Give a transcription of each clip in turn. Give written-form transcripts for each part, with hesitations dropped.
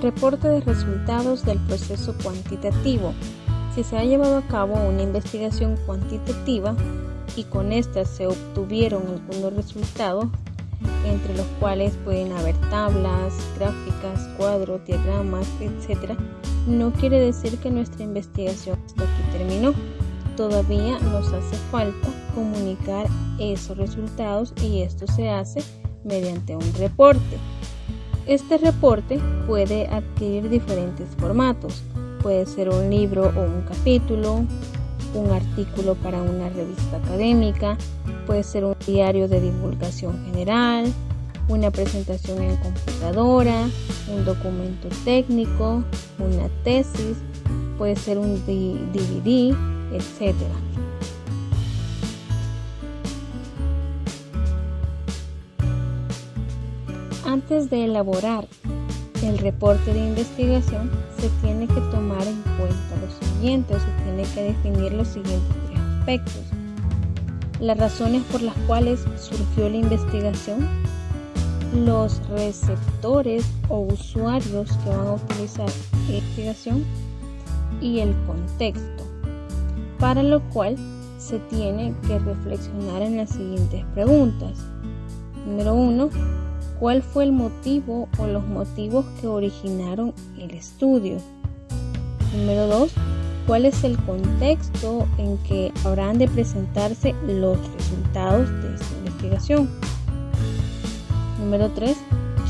reporte de resultados del proceso cuantitativo. Si se ha llevado a cabo una investigación cuantitativa y con esta se obtuvieron algunos resultados, entre los cuales pueden haber tablas, gráficas, cuadros, diagramas, etc., no quiere decir que nuestra investigación hasta aquí terminó. Todavía nos hace falta comunicar esos resultados y esto se hace mediante un reporte. Este reporte puede adquirir diferentes formatos. Puede ser un libro o un capítulo, un artículo para una revista académica, puede ser un diario de divulgación general, una presentación en computadora, un documento técnico, una tesis, puede ser un DVD, etc. Antes de elaborar el reporte de investigación, se tiene que tomar en cuenta lo siguiente, o se tiene que definir los siguientes 3 aspectos. Las razones por las cuales surgió la investigación, los receptores o usuarios que van a utilizar la investigación y el contexto, para lo cual se tiene que reflexionar en las siguientes preguntas. Número 1. ¿Cuál fue el motivo o los motivos que originaron el estudio? Número 2. ¿Cuál es el contexto en que habrán de presentarse los resultados de esta investigación? Número 3.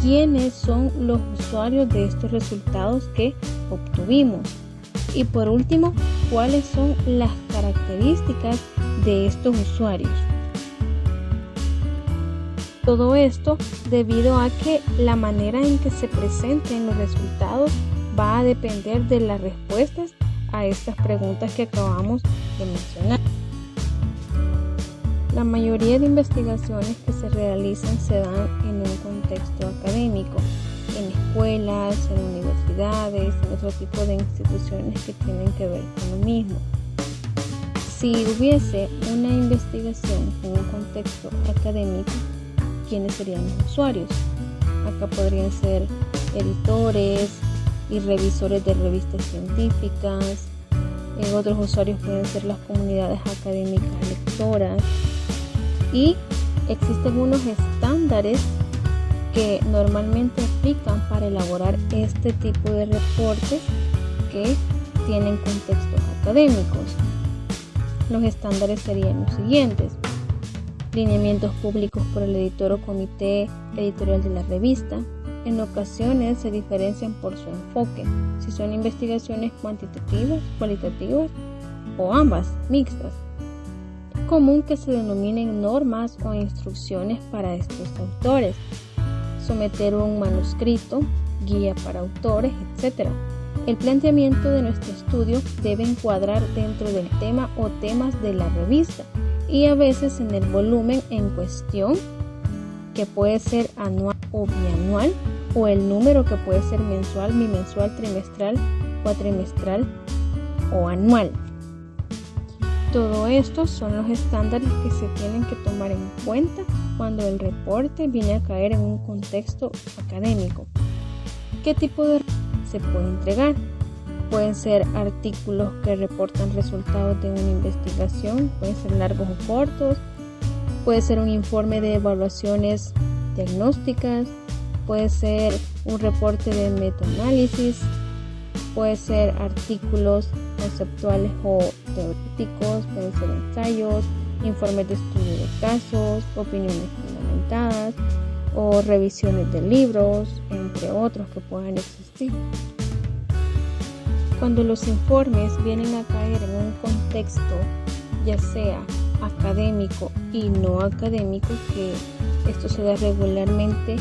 ¿Quiénes son los usuarios de estos resultados que obtuvimos? Y por último, ¿cuáles son las características de estos usuarios? Todo esto debido a que la manera en que se presenten los resultados va a depender de las respuestas a estas preguntas que acabamos de mencionar. La mayoría de investigaciones que se realizan se dan en un contexto académico, en escuelas, en universidades, en otro tipo de instituciones que tienen que ver con lo mismo. Si hubiese una investigación en un contexto académico, ¿quiénes serían los usuarios? Acá podrían ser editores y revisores de revistas científicas. Otros usuarios pueden ser las comunidades académicas lectoras. Y existen unos estándares que normalmente aplican para elaborar este tipo de reportes que tienen contextos académicos. Los estándares serían los siguientes: lineamientos públicos por el editor o comité editorial de la revista. En ocasiones se diferencian por su enfoque, si son investigaciones cuantitativas, cualitativas o ambas, mixtas. Es común que se denominen normas o instrucciones para estos autores, someter un manuscrito, guía para autores, etc. El planteamiento de nuestro estudio debe encuadrar dentro del tema o temas de la revista y a veces en el volumen en cuestión, que puede ser anual o bianual, o el número que puede ser mensual, bimensual, trimestral, cuatrimestral o anual. Todo esto son los estándares que se tienen que tomar en cuenta cuando el reporte viene a caer en un contexto académico. ¿Qué tipo de se puede entregar? Pueden ser artículos que reportan resultados de una investigación, pueden ser largos o cortos, puede ser un informe de evaluaciones diagnósticas, puede ser un reporte de metaanálisis, puede ser artículos conceptuales o teóricos, pueden ser ensayos, informes de estudio de casos, opiniones fundamentadas o revisiones de libros, entre otros que puedan existir. Cuando los informes vienen a caer en un contexto, ya sea académico y no académico, que esto se da regularmente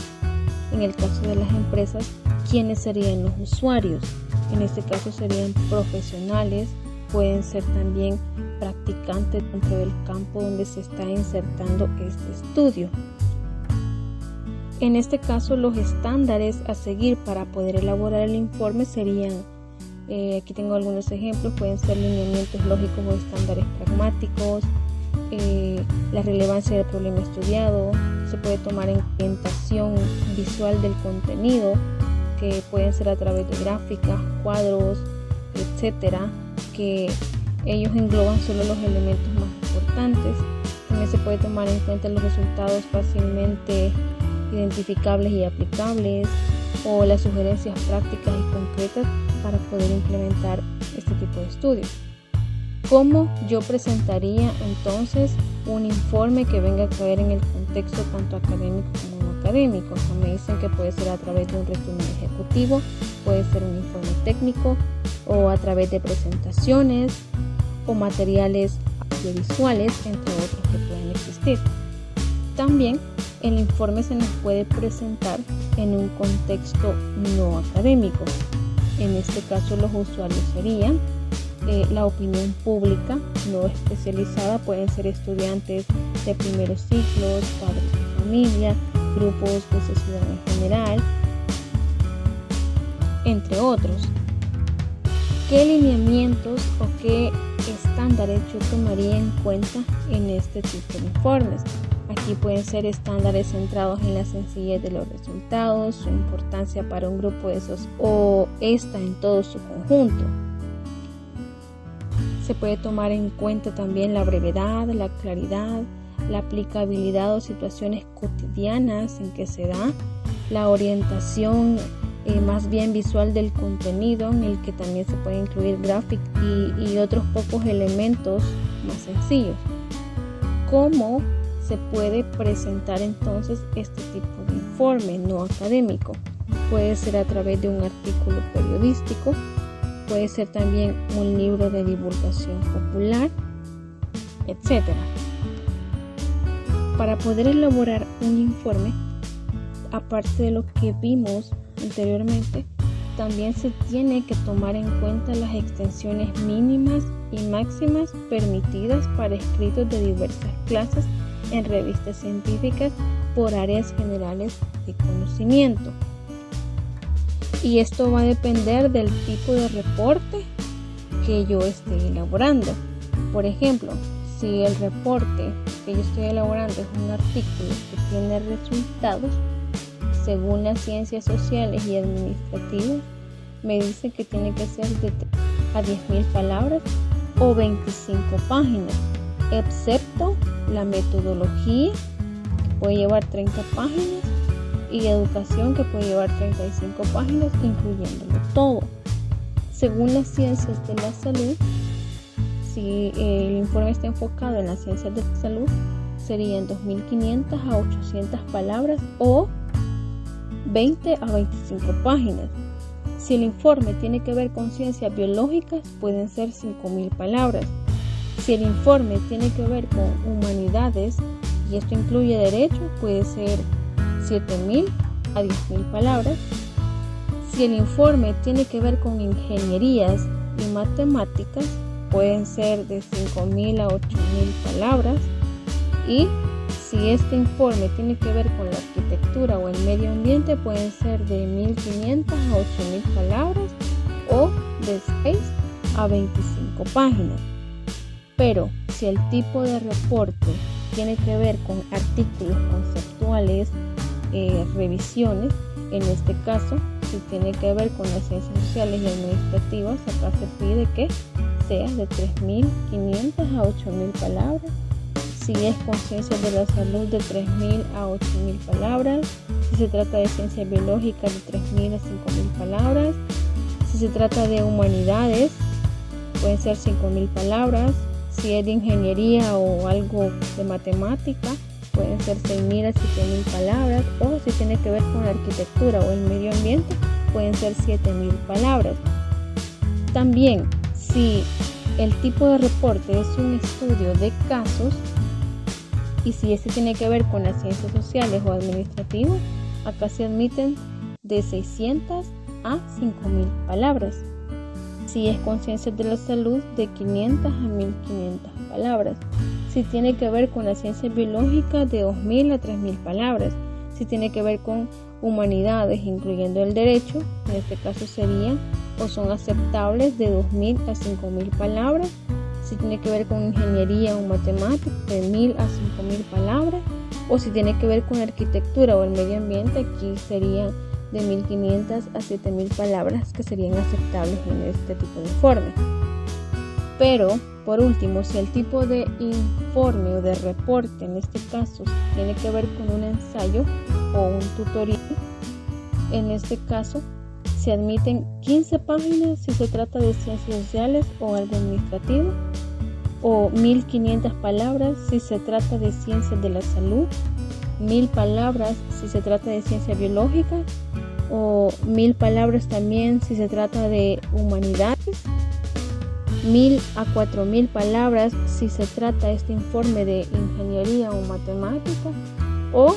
en el caso de las empresas, ¿quiénes serían los usuarios? En este caso serían profesionales, pueden ser también practicantes dentro del campo donde se está insertando este estudio. En este caso, los estándares a seguir para poder elaborar el informe serían, aquí tengo algunos ejemplos, pueden ser lineamientos lógicos o estándares pragmáticos, la relevancia del problema estudiado, se puede tomar en orientación visual del contenido que pueden ser a través de gráficas, cuadros, etcétera, que ellos engloban solo los elementos más importantes. También se puede tomar en cuenta los resultados fácilmente identificables y aplicables, o las sugerencias prácticas y concretas para poder implementar este tipo de estudios. ¿Cómo yo presentaría entonces un informe que venga a caer en el contexto tanto académico como no académico? Acá me dicen que puede ser a través de un resumen ejecutivo, puede ser un informe técnico, o a través de presentaciones o materiales audiovisuales, entre otros que pueden existir. También el informe se nos puede presentar en un contexto no académico. En este caso los usuarios serían la opinión pública no especializada, pueden ser estudiantes de primeros ciclos, padres de familia, grupos de sociedad en general, entre otros. ¿Qué lineamientos o qué estándares yo tomaría en cuenta en este tipo de informes? Aquí pueden ser estándares centrados en la sencillez de los resultados, su importancia para un grupo de esos o esta en todo su conjunto. Se puede tomar en cuenta también la brevedad, la claridad, la aplicabilidad o situaciones cotidianas en que se da, la orientación más bien visual del contenido, en el que también se puede incluir gráficos y otros pocos elementos más sencillos. ¿Cómo se puede presentar entonces este tipo de informe no académico? Puede ser a través de un artículo periodístico, puede ser también un libro de divulgación popular, etc. Para poder elaborar un informe, aparte de lo que vimos anteriormente, también se tiene que tomar en cuenta las extensiones mínimas y máximas permitidas para escritos de diversas clases en revistas científicas por áreas generales de conocimiento. Y esto va a depender del tipo de reporte que yo esté elaborando. Por ejemplo, si el reporte que yo estoy elaborando es un artículo que tiene resultados según las ciencias sociales y administrativas, me dice que tiene que ser de 10.000 palabras o 25 páginas, excepto la metodología, que puede llevar 30 páginas, y educación, que puede llevar 35 páginas, incluyéndolo todo. Según las ciencias de la salud, si el informe está enfocado en las ciencias de la salud, serían 2.500 a 800 palabras o 20 a 25 páginas. Si el informe tiene que ver con ciencias biológicas, pueden ser 5.000 palabras. Si el informe tiene que ver con humanidades, y esto incluye derecho, puede ser 7.000 a 10.000 palabras. Si el informe tiene que ver con ingenierías y matemáticas, pueden ser de 5.000 a 8.000 palabras. Y si este informe tiene que ver con la arquitectura o el medio ambiente, pueden ser de 1.500 a 8.000 palabras o de 6 a 25 páginas. Pero si el tipo de reporte tiene que ver con artículos conceptuales, revisiones, en este caso, si tiene que ver con las ciencias sociales y administrativas, acá se pide que sea de 3.500 a 8.000 palabras. Si es con ciencias de la salud, de 3.000 a 8.000 palabras. Si se trata de ciencias biológicas, de 3.000 a 5.000 palabras. Si se trata de humanidades, pueden ser 5.000 palabras. Si es de ingeniería o algo de matemática, pueden ser 6.000 a 7.000 palabras. O si tiene que ver con la arquitectura o el medio ambiente, pueden ser 7.000 palabras. También, si el tipo de reporte es un estudio de casos, y si este tiene que ver con las ciencias sociales o administrativas, acá se admiten de 600 a 5.000 palabras. Si es con ciencias de la salud, de 500 a 1.500 palabras. Si tiene que ver con las ciencias biológicas, de 2.000 a 3.000 palabras. Si tiene que ver con humanidades, incluyendo el derecho, en este caso serían o son aceptables de 2.000 a 5.000 palabras. Si tiene que ver con ingeniería o matemáticas, de 1.000 a 5.000 palabras. O si tiene que ver con arquitectura o el medio ambiente, aquí serían de 1500 a 7000 palabras que serían aceptables en este tipo de informe. Pero, por último, si el tipo de informe o de reporte en este caso tiene que ver con un ensayo o un tutorial, en este caso se admiten 15 páginas si se trata de ciencias sociales o algo administrativo, o 1500 palabras si se trata de ciencias de la salud, 1000 palabras si se trata de ciencia biológica, o 1000 palabras también si se trata de humanidades, 1000 a 4000 palabras si se trata este informe de ingeniería o matemática, o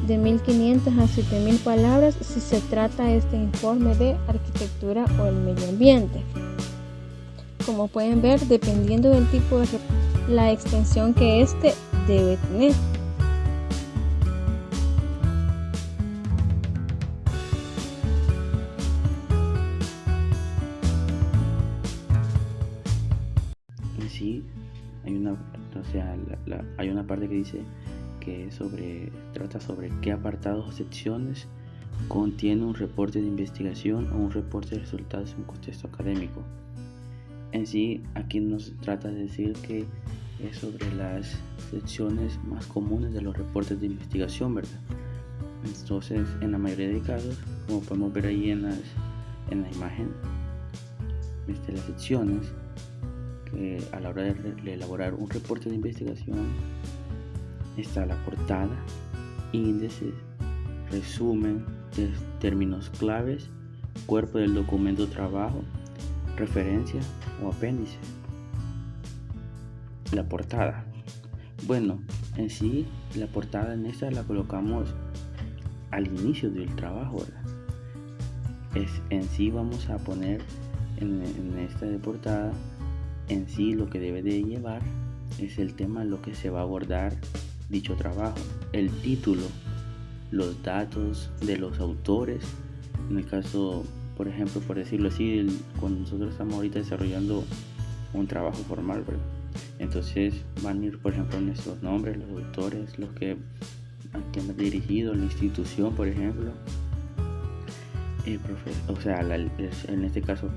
de 1500 a 7000 palabras si se trata este informe de arquitectura o el medio ambiente. Como pueden ver, dependiendo del tipo de la extensión que este debe tener. Sí, hay una parte que dice que trata sobre qué apartados o secciones contiene un reporte de investigación o un reporte de resultados en un contexto académico. En sí, aquí nos trata de decir que es sobre las secciones más comunes de los reportes de investigación, ¿verdad? Entonces, en la mayoría de casos, como podemos ver ahí en la imagen, las secciones que a la hora de elaborar un reporte de investigación está la portada, índices, resumen, términos claves, cuerpo del documento de trabajo, referencia o apéndice. La portada. Bueno, en sí, la portada en esta la colocamos al inicio del trabajo, ¿verdad? En sí vamos a poner en esta de portada, en sí lo que debe de llevar es el tema, lo que se va a abordar dicho trabajo, el título, los datos de los autores. En el caso, por ejemplo, por decirlo así, cuando nosotros estamos ahorita desarrollando un trabajo formal, ¿verdad? Entonces van a ir, por ejemplo, nuestros nombres, los autores, a quien ha dirigido la institución, por ejemplo, el profesor, en este caso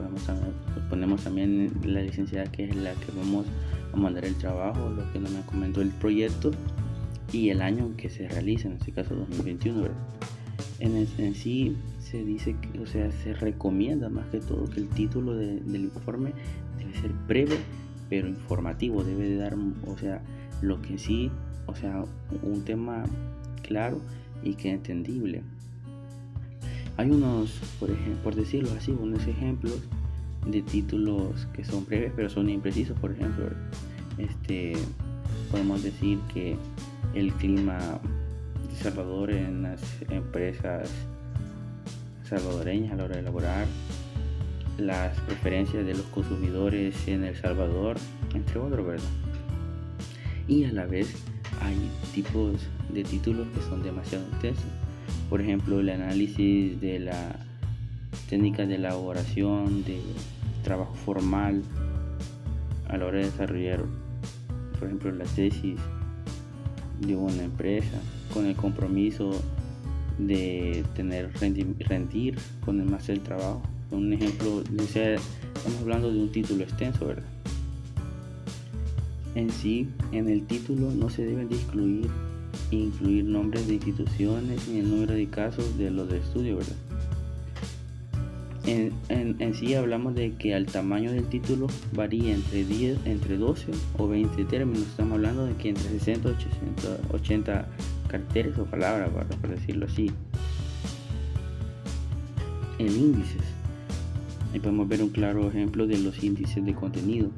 ponemos también la licenciada, que es la que vamos a mandar el trabajo, lo que nos comentó el proyecto y el año en que se realiza, en este caso 2021, ¿verdad? En sí se dice que, se recomienda más que todo que el título del informe debe ser breve pero informativo, debe de dar, lo que sí, un tema claro y que entendible. Hay unos, por decirlo así, unos ejemplos de títulos que son breves pero son imprecisos. Por ejemplo, podemos decir que el clima de Salvador en las empresas salvadoreñas a la hora de elaborar, las preferencias de los consumidores en El Salvador, entre otros, ¿verdad? Y a la vez hay tipos de títulos que son demasiado extensos. Por ejemplo, el análisis de la técnica de elaboración de trabajo formal a la hora de desarrollar, por ejemplo, la tesis de una empresa, con el compromiso de rendir con el máster del trabajo. Un ejemplo, estamos hablando de un título extenso, ¿verdad? En sí, en el título no se deben de incluir nombres de instituciones ni el número de casos de los de estudio, ¿verdad? En sí hablamos de que el tamaño del título varía entre 12 o 20 términos. Estamos hablando de que entre 60 y 80 caracteres o palabras, por decirlo así. En índices, ahí podemos ver un claro ejemplo de los índices de contenido.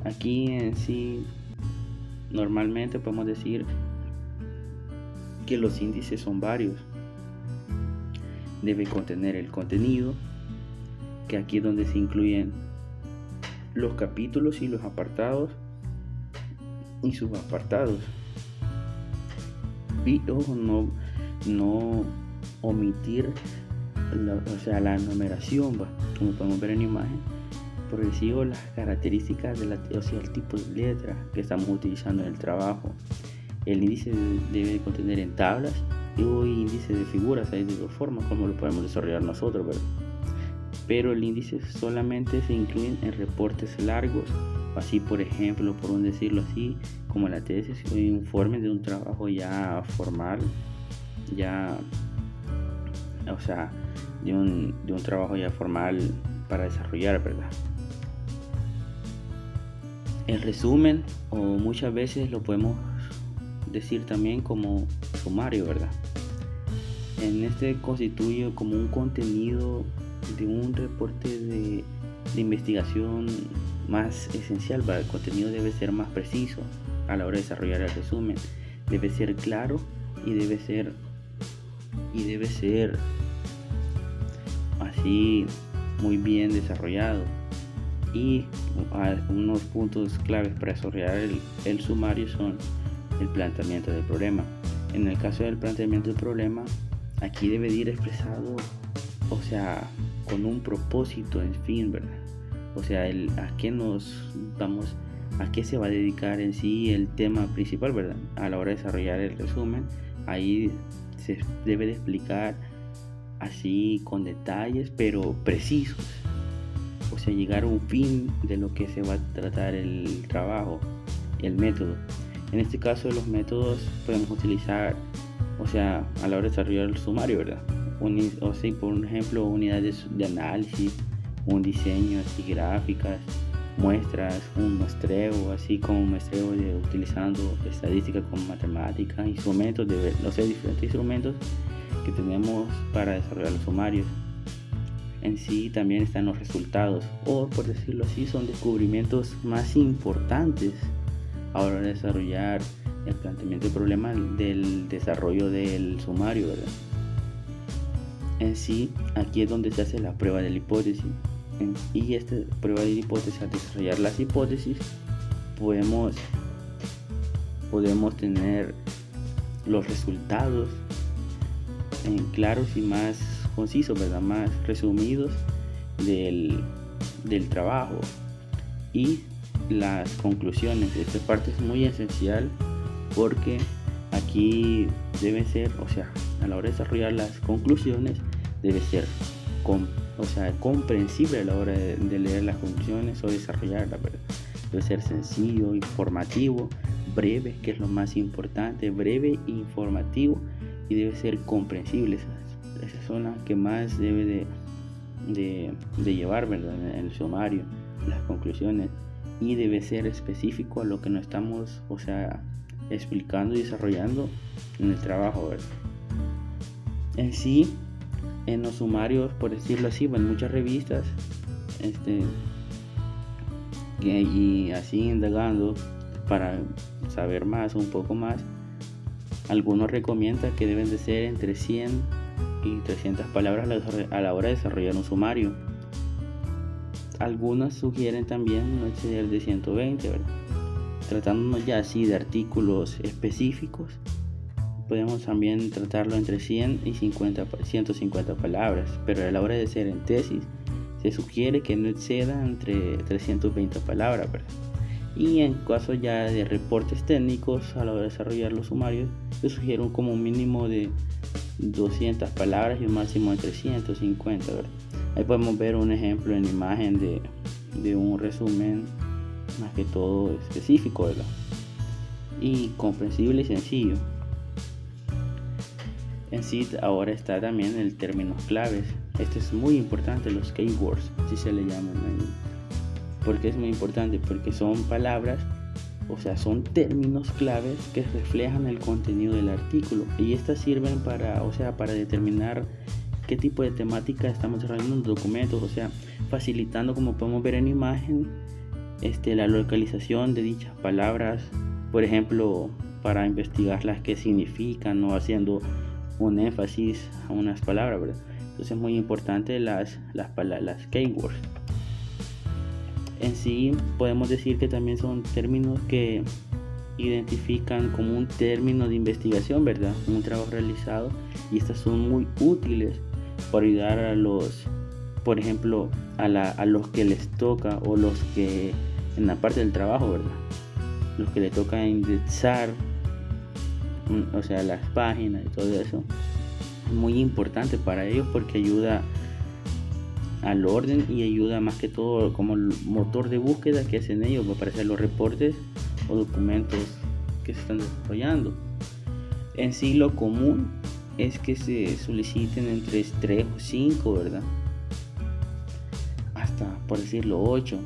Aquí en sí, normalmente podemos decir que los índices son varios. Debe contener el contenido, que aquí es donde se incluyen los capítulos y los apartados y subapartados. Y ojo, no omitir la numeración, como podemos ver en la imagen, progresivo, las características el tipo de letra que estamos utilizando en el trabajo. El índice debe contener en tablas o índice de figuras. Hay de dos formas como lo podemos desarrollar nosotros, ¿verdad? Pero el índice solamente se incluye en reportes largos, así por ejemplo, por un decirlo así, como la tesis o informe de un trabajo ya formal, de un trabajo ya formal para desarrollar, ¿verdad? El resumen, o muchas veces lo podemos decir también como sumario, ¿verdad? En este constituye como un contenido de un reporte de investigación más esencial, ¿verdad? El contenido debe ser más preciso a la hora de desarrollar el resumen, debe ser claro y debe ser así muy bien desarrollado. Y unos puntos claves para desarrollar el sumario son el planteamiento del problema. En el caso del planteamiento del problema, aquí debe ir expresado, con un propósito, en fin, ¿verdad? A qué se va a dedicar en sí el tema principal, ¿verdad? A la hora de desarrollar el resumen, ahí se debe de explicar así con detalles, pero precisos. Llegar a un fin de lo que se va a tratar el trabajo, el método. En este caso, los métodos podemos utilizar, a la hora de desarrollar el sumario, ¿verdad? Por ejemplo, unidades de análisis, un diseño, así gráficas, muestras, un muestreo, así como muestreo utilizando estadística como matemática, instrumentos, diferentes instrumentos que tenemos para desarrollar los sumarios. En sí también están los resultados, o por decirlo así, son descubrimientos más importantes a la hora de desarrollar el planteamiento del problema del desarrollo del sumario, ¿verdad? En sí, aquí es donde se hace la prueba de la hipótesis, y esta prueba de la hipótesis, al desarrollar las hipótesis, podemos tener los resultados claros y más concisos, ¿verdad? Más resumidos del trabajo, y las conclusiones. Esta parte es muy esencial porque aquí debe ser, a la hora de desarrollar las conclusiones, debe ser comprensible a la hora de leer las conclusiones o desarrollarlas, ¿verdad? Debe ser sencillo, informativo, breve, que es lo más importante, breve e informativo, y debe ser comprensible. Esas son las que más debe de llevar, ¿verdad? En el sumario, las conclusiones, y debe ser específico a lo que nos estamos explicando y desarrollando en el trabajo, ¿verdad? En sí, en los sumarios, por decirlo así, en muchas revistas, y así indagando para saber más, un poco más, algunos recomiendan que deben de ser entre 100 y 300 palabras a la hora de desarrollar un sumario. Algunos sugieren también no exceder de 120, ¿verdad? Tratándonos ya así de artículos específicos, podemos también tratarlo entre 100 y 150 palabras, pero a la hora de ser en tesis se sugiere que no exceda entre 320 palabras, ¿verdad? Y en caso ya de reportes técnicos, a la hora de desarrollar los sumarios, se sugiere como un mínimo de 200 palabras y un máximo de 350, ¿verdad? Ahí podemos ver un ejemplo en imagen de un resumen más que todo específico, ¿verdad? Y comprensible y sencillo. En sí, ahora está también el términos claves. Esto es muy importante, los keywords, así se le llaman ahí. ¿Por qué es muy importante? Porque son palabras, son términos claves que reflejan el contenido del artículo, y estas sirven para determinar qué tipo de temática estamos desarrollando en los documentos, facilitando, como podemos ver en imagen, la localización de dichas palabras, por ejemplo, para investigar las que significan, o haciendo un énfasis a unas palabras, ¿verdad? Entonces es muy importante las keywords. En sí podemos decir que también son términos que identifican como un término de investigación, ¿verdad? Un trabajo realizado, y estas son muy útiles para ayudar a los, por ejemplo, a los que les toca, o los que en la parte del trabajo, ¿verdad? Los que le toca indexar o sea, las páginas y todo eso. Es muy importante para ellos porque ayuda al orden y ayuda más que todo como el motor de búsqueda que hacen ellos para aparecer los reportes o documentos que se están desarrollando. En sí lo común es que se soliciten entre 3 o 5, ¿verdad? Hasta, por decirlo, 8.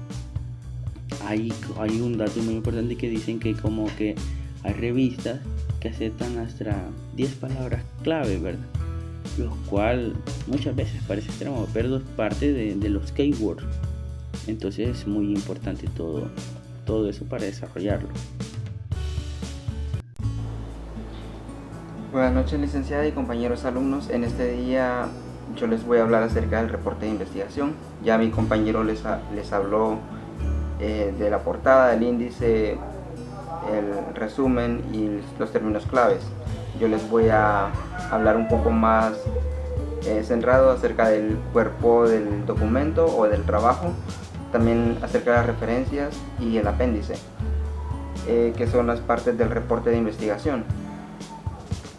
Hay un dato muy importante que dicen que como que hay revistas que aceptan hasta 10 palabras clave, ¿verdad? Lo cual muchas veces parece extremo, pero es parte de los keywords. Entonces es muy importante todo eso para desarrollarlo. Buenas noches, licenciada y compañeros alumnos. En este día yo les voy a hablar acerca del reporte de investigación. Ya mi compañero les habló de la portada, del índice, el resumen y los términos claves. Yo les voy a hablar un poco más centrado acerca del cuerpo del documento o del trabajo, también acerca de las referencias y el apéndice, que son las partes del reporte de investigación.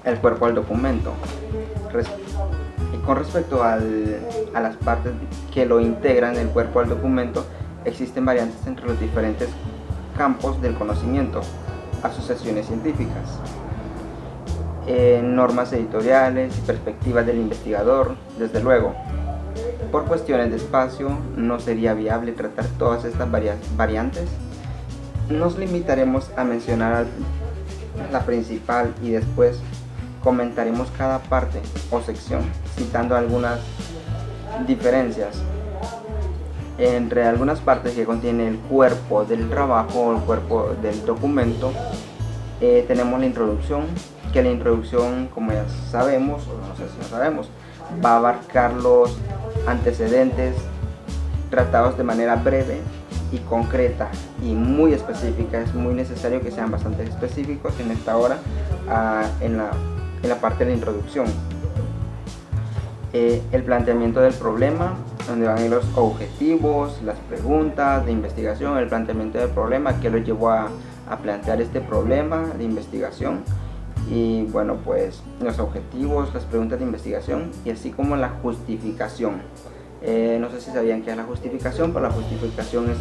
El cuerpo del documento. Con respecto a las partes que lo integran, el cuerpo del documento, existen variantes entre los diferentes campos del conocimiento, asociaciones científicas, normas editoriales y perspectivas del investigador. Desde luego, por cuestiones de espacio no sería viable tratar todas estas variantes. Nos limitaremos a mencionar la principal y después comentaremos cada parte o sección, citando algunas diferencias entre algunas partes que contiene el cuerpo del trabajo o el cuerpo del documento. Tenemos la introducción, que la introducción, como ya sabemos, o no sé si no sabemos, va a abarcar los antecedentes tratados de manera breve y concreta y muy específica. Es muy necesario que sean bastante específicos en esta hora, en la parte de la introducción. El planteamiento del problema, donde van a ir los objetivos, las preguntas de investigación, el planteamiento del problema, que lo llevó a plantear este problema de investigación, y bueno, pues los objetivos, las preguntas de investigación, y así como la justificación. No sé si sabían qué es la justificación, pero la justificación es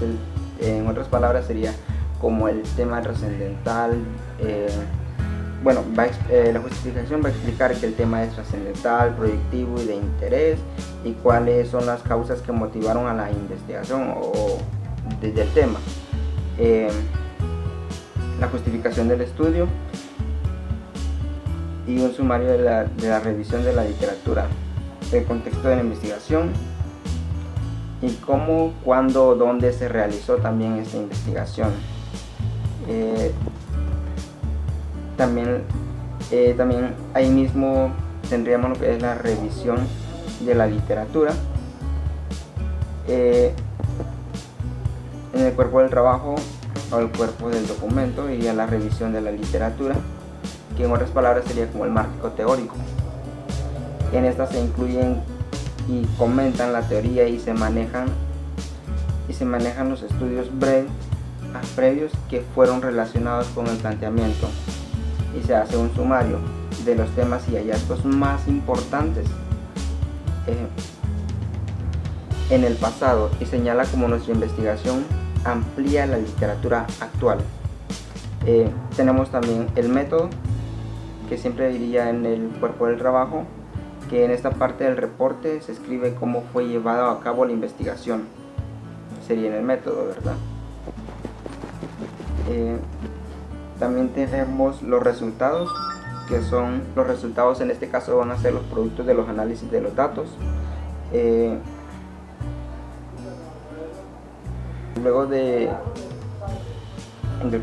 en otras palabras sería como el tema trascendental. La justificación va a explicar que el tema es trascendental, proyectivo y de interés, y cuáles son las causas que motivaron a la investigación o desde el tema. La justificación del estudio y un sumario de la revisión de la literatura, el contexto de la investigación y cómo, cuándo, dónde se realizó también esta investigación. También ahí mismo tendríamos lo que es la revisión de la literatura. En el cuerpo del trabajo o el cuerpo del documento iría la revisión de la literatura, que en otras palabras sería como el marco teórico. En esta se incluyen y comentan la teoría y se manejan los estudios previos que fueron relacionados con el planteamiento, y se hace un sumario de los temas y hallazgos más importantes en el pasado, y señala cómo nuestra investigación amplía la literatura actual. Tenemos también el método, que siempre iría en el cuerpo del trabajo, que en esta parte del reporte se escribe cómo fue llevado a cabo la investigación. Sería en el método, ¿verdad? También tenemos los resultados, que son los resultados, en este caso van a ser los productos de los análisis de los datos. Luego del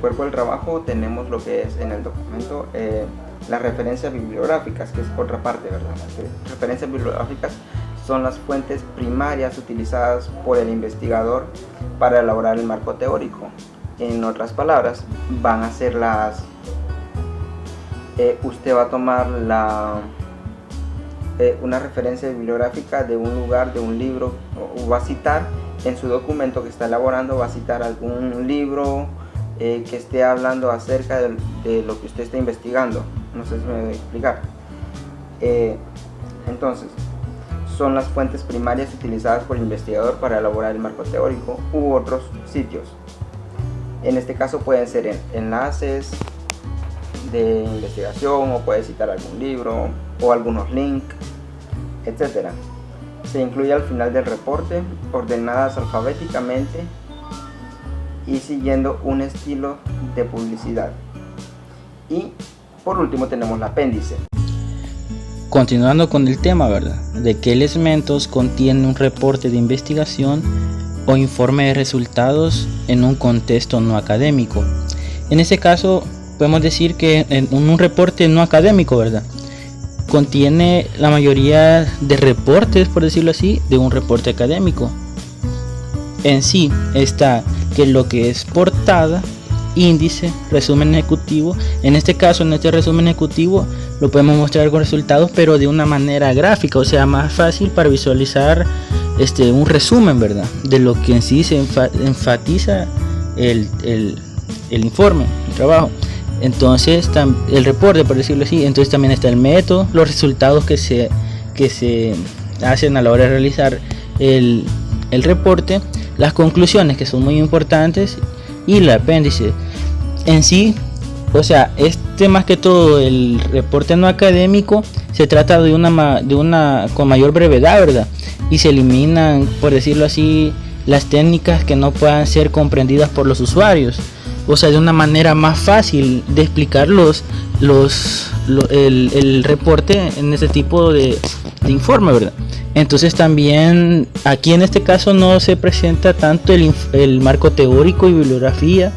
cuerpo del trabajo tenemos lo que es en el documento las referencias bibliográficas, que es otra parte, ¿verdad? Las referencias bibliográficas son las fuentes primarias utilizadas por el investigador para elaborar el marco teórico. En otras palabras, van a ser usted va a tomar una referencia bibliográfica de un lugar, de un libro, o va a citar en su documento que está elaborando, va a citar algún libro que esté hablando acerca de lo que usted está investigando. No sé si me voy a explicar. Entonces, son las fuentes primarias utilizadas por el investigador para elaborar el marco teórico u otros sitios. En este caso pueden ser enlaces de investigación, o puede citar algún libro o algunos links, etc. Se incluye al final del reporte, ordenadas alfabéticamente y siguiendo un estilo de publicidad. Y por último tenemos el apéndice. Continuando con el tema, ¿verdad? ¿De qué elementos contiene un reporte de investigación o informe de resultados en un contexto no académico? En este caso, podemos decir que en un reporte no académico, ¿verdad?, contiene la mayoría de reportes, por decirlo así, de un reporte académico. En sí está que lo que es portada, índice, resumen ejecutivo. En este caso, en este resumen ejecutivo lo podemos mostrar con resultados, pero de una manera gráfica, o sea, más fácil para visualizar un resumen, ¿verdad?, de lo que en sí se enfatiza el informe, el trabajo. Entonces el reporte, por decirlo así. Entonces también está el método, los resultados que se hacen a la hora de realizar el reporte, las conclusiones, que son muy importantes, y el apéndice. En sí, o sea, más que todo el reporte no académico se trata de una con mayor brevedad, ¿verdad?, y se eliminan, por decirlo así, las técnicas que no puedan ser comprendidas por los usuarios. O sea, de una manera más fácil de explicar el reporte en ese tipo de informe, ¿verdad? Entonces también aquí en este caso no se presenta tanto el marco teórico y bibliografía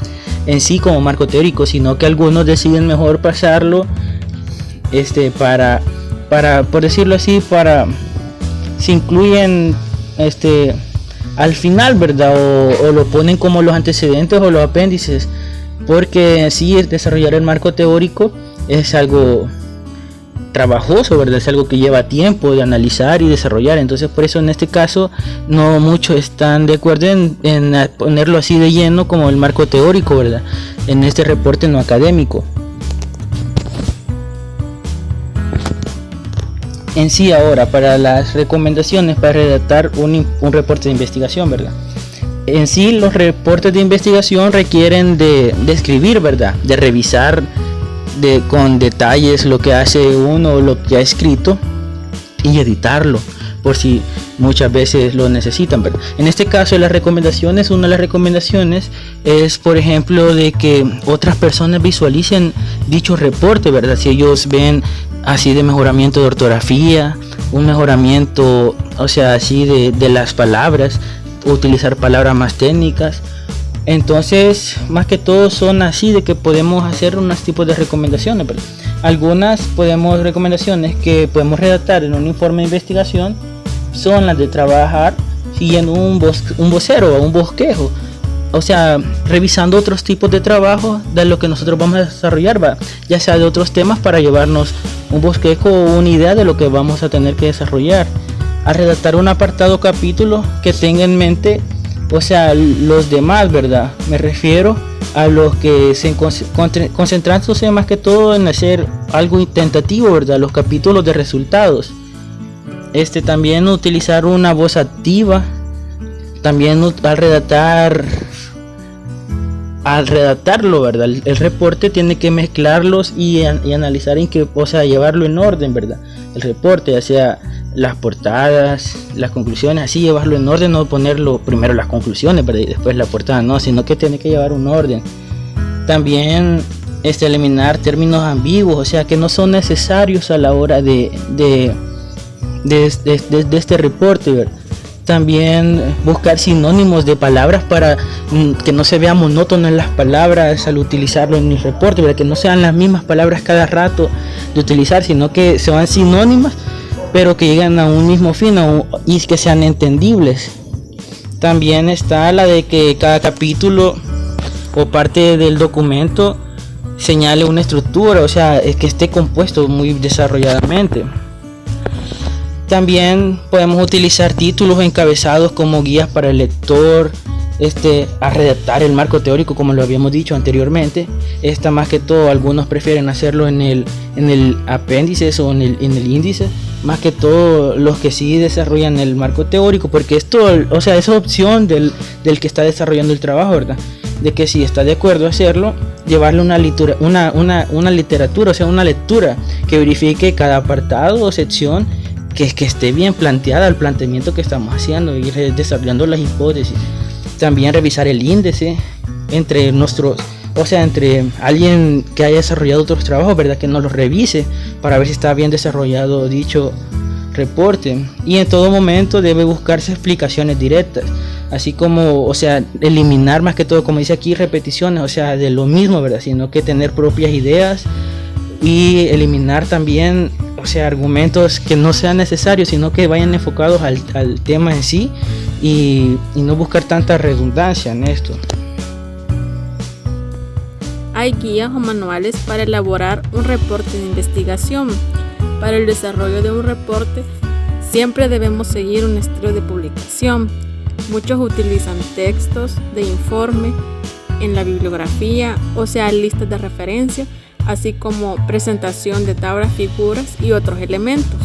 en sí como marco teórico, sino que algunos deciden mejor pasarlo para por decirlo así, se incluyen al final, ¿verdad? O lo ponen como los antecedentes o los apéndices, porque sí, desarrollar el marco teórico es algo trabajoso, ¿verdad? Es algo que lleva tiempo de analizar y desarrollar. Entonces por eso en este caso no muchos están de acuerdo en ponerlo así de lleno como el marco teórico, ¿verdad?, en este reporte no académico. En sí, ahora para las recomendaciones para redactar un reporte de investigación, ¿verdad? En sí, los reportes de investigación requieren de escribir, ¿verdad?, de revisar con detalles lo que hace uno, lo que ha escrito, y editarlo por si muchas veces lo necesitan, ¿verdad? En este caso, una de las recomendaciones es, por ejemplo, de que otras personas visualicen dicho reporte, ¿verdad? Si ellos ven así de mejoramiento de ortografía, un mejoramiento, o sea, así de las palabras, utilizar palabras más técnicas. Entonces, más que todo son así de que podemos hacer unos tipos de recomendaciones, ¿verdad? Algunas recomendaciones que podemos redactar en un informe de investigación son las de trabajar siguiendo un vocero o un bosquejo, o sea, revisando otros tipos de trabajo de lo que nosotros vamos a desarrollar, ¿va?, ya sea de otros temas, para llevarnos un bosquejo o una idea de lo que vamos a tener que desarrollar. A redactar un apartado capítulo que tenga en mente, o sea, los demás, ¿verdad? Me refiero a los que se concentrándose más que todo en hacer algo tentativo, ¿verdad?, los capítulos de resultados. También utilizar una voz activa. También al redactarlo, ¿verdad?, el reporte tiene que mezclarlos y analizar o sea, llevarlo en orden, ¿verdad?, el reporte, ya sea las portadas, las conclusiones, así llevarlo en orden, no ponerlo primero las conclusiones, ¿verdad?, y después la portada, no, sino que tiene que llevar un orden. También eliminar términos ambiguos, o sea, que no son necesarios a la hora de este reporte, ¿verdad? También buscar sinónimos de palabras para que no se vea monótono en las palabras al utilizarlo en el reporte, ¿verdad?, que no sean las mismas palabras cada rato de utilizar, sino que sean sinónimas, pero que lleguen a un mismo fin y que sean entendibles. También está la de que cada capítulo o parte del documento señale una estructura, o sea, que esté compuesto muy desarrolladamente. También podemos utilizar títulos encabezados como guías para el lector, a redactar el marco teórico, como lo habíamos dicho anteriormente. Más que todo, algunos prefieren hacerlo en el apéndice o en el índice, más que todo los que sí desarrollan el marco teórico, porque esto, o sea, es opción del que está desarrollando el trabajo, ¿verdad? De que si está de acuerdo a hacerlo, llevarle una literatura, o sea, una lectura que verifique cada apartado o sección, que esté bien planteada el planteamiento que estamos haciendo, y desarrollando las hipótesis. También revisar el índice entre alguien que haya desarrollado otros trabajos, ¿verdad? Que nos los revise para ver si está bien desarrollado dicho reporte. Y en todo momento debe buscarse explicaciones directas, así como, o sea, eliminar más que todo, como dice aquí, repeticiones, o sea, de lo mismo, ¿verdad? Sino que tener propias ideas y eliminar también, o sea, argumentos que no sean necesarios, sino que vayan enfocados al tema en sí, y no buscar tanta redundancia en esto. Hay guías o manuales para elaborar un reporte de investigación. Para el desarrollo de un reporte siempre debemos seguir un estilo de publicación. Muchos utilizan textos de informe en la bibliografía, o sea, listas de referencia, así como presentación de tablas, figuras y otros elementos.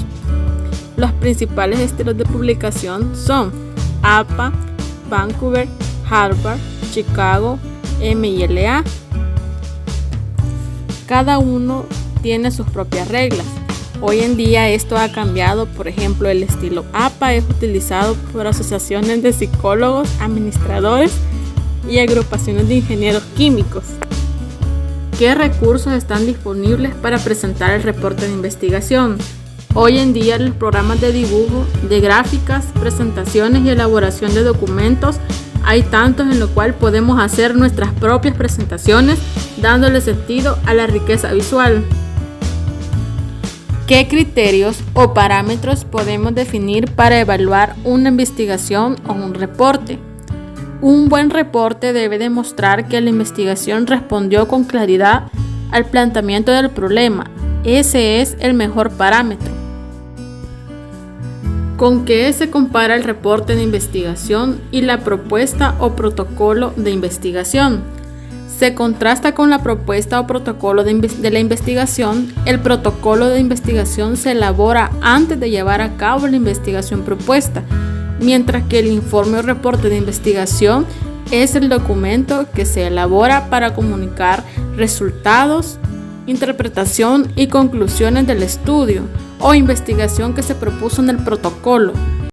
Los principales estilos de publicación son APA, Vancouver, Harvard, Chicago, MILA. Cada uno tiene sus propias reglas. Hoy en día esto ha cambiado. Por ejemplo, el estilo APA es utilizado por asociaciones de psicólogos, administradores y agrupaciones de ingenieros químicos. ¿Qué recursos están disponibles para presentar el reporte de investigación? Hoy en día los programas de dibujo, de gráficas, presentaciones y elaboración de documentos, hay tantos en los cuales podemos hacer nuestras propias presentaciones, dándole sentido a la riqueza visual. ¿Qué criterios o parámetros podemos definir para evaluar una investigación o un reporte? Un buen reporte debe demostrar que la investigación respondió con claridad al planteamiento del problema. Ese es el mejor parámetro. ¿Con qué se compara el reporte de investigación y la propuesta o protocolo de investigación? Se contrasta con la propuesta o protocolo de la investigación. El protocolo de investigación se elabora antes de llevar a cabo la investigación propuesta, mientras que el informe o reporte de investigación es el documento que se elabora para comunicar resultados, interpretación y conclusiones del estudio o investigación que se propuso en el protocolo.